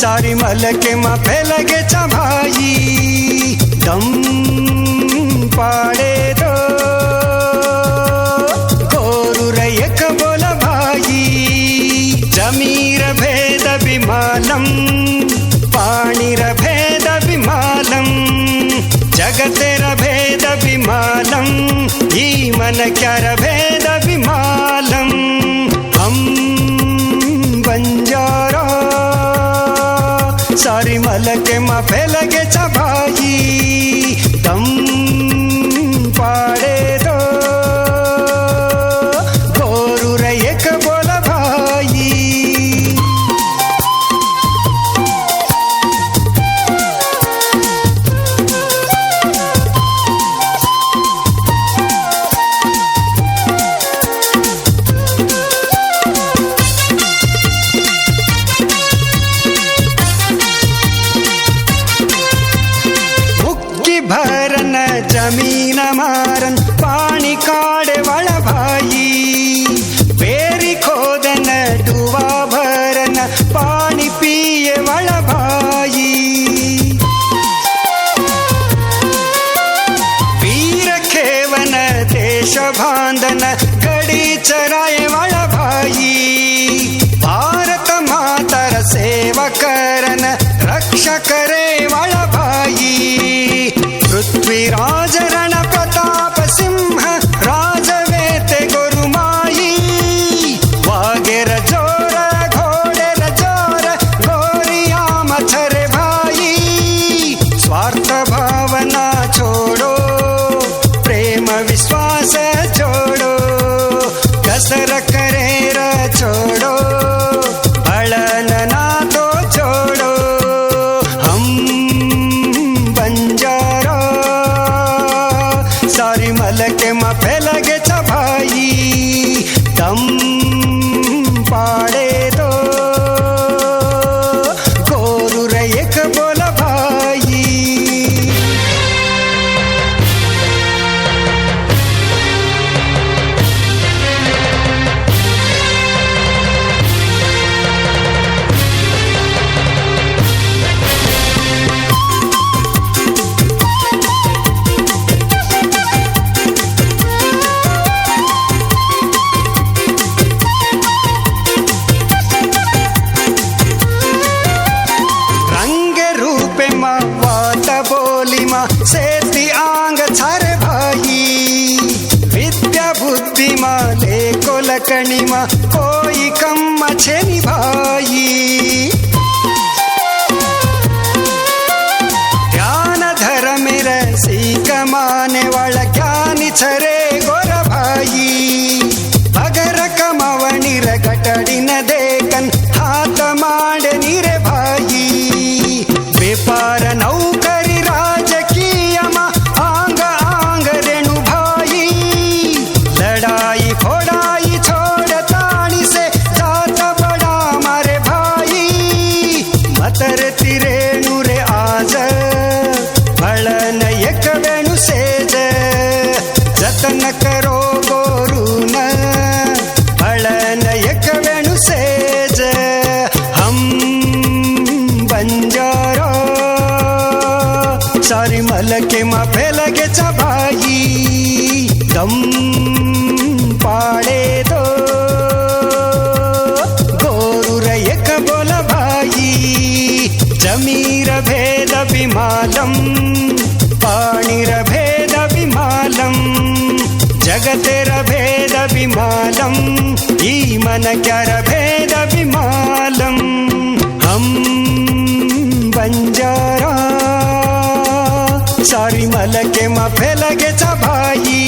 सारी मलके मा फैलगे चा भाई दम पाड़े दो गोरु रयक बोल भाई जमीर भेद विमालम पाणिर भेद विमालम जगतेर भेद विमालम ई मन क्यार भेद विमालम हम बंजारा सारी मलके मा फैलगे चा भाई दम पाड़े दो गोरु रयक बोल भाई भरन जमीन मारन पानी काड़े वाला भाई पेरी खोदन डुवा भरन पानी पिए वाला भाई वीर खेवन देश बांधन गड़ी चराए वाला भाई भारत मातर सेवा करन रक्षा करे वाला भाई पृथ्वीराज रण प्रताप सिंह राजवेते गुरुमाई वागेर जोर घोड़ेर जोर गोरिया मथर भाई स्वार्थ भावना छोड़ो प्रेम विश्वास जोड़ो कसर करेर छोड़ो अड़न ना तो छोड़ो हम बंजारा सारी मलके मा फैलगे चा भाई दम पाड़े दो गोरु रयक बोल भाई सेती आंग छर भाई विद्या बुद्धि मा लेको लकड़ी मा कोई कम छेनी भाई ध्यान धर्म सीख माने वाला ज्ञानी छरे गोर भाई बगर कमवनी रे गटड़ी न देखन हाथ मांड नीरे भाई व्यापार नौकरी फोड़ाई छोड़ तानी से जात बड़ा मारे भाई मतर तिरे नूरे आज भलन एक वेणु सेज जतन करो गोरु न भलन एक वेणु सेज हम बंजारा सारी मलके मा फैलगे चा भाई दम पाड़े दो गोरु रयक बोल भाई जमीर भेद विमालम पाणिर भेद विमालम जगतेर भेद विमालम ई मन क्यार भेद विमालम हम बंजारा सारी मलके मा फैलगे चा भाई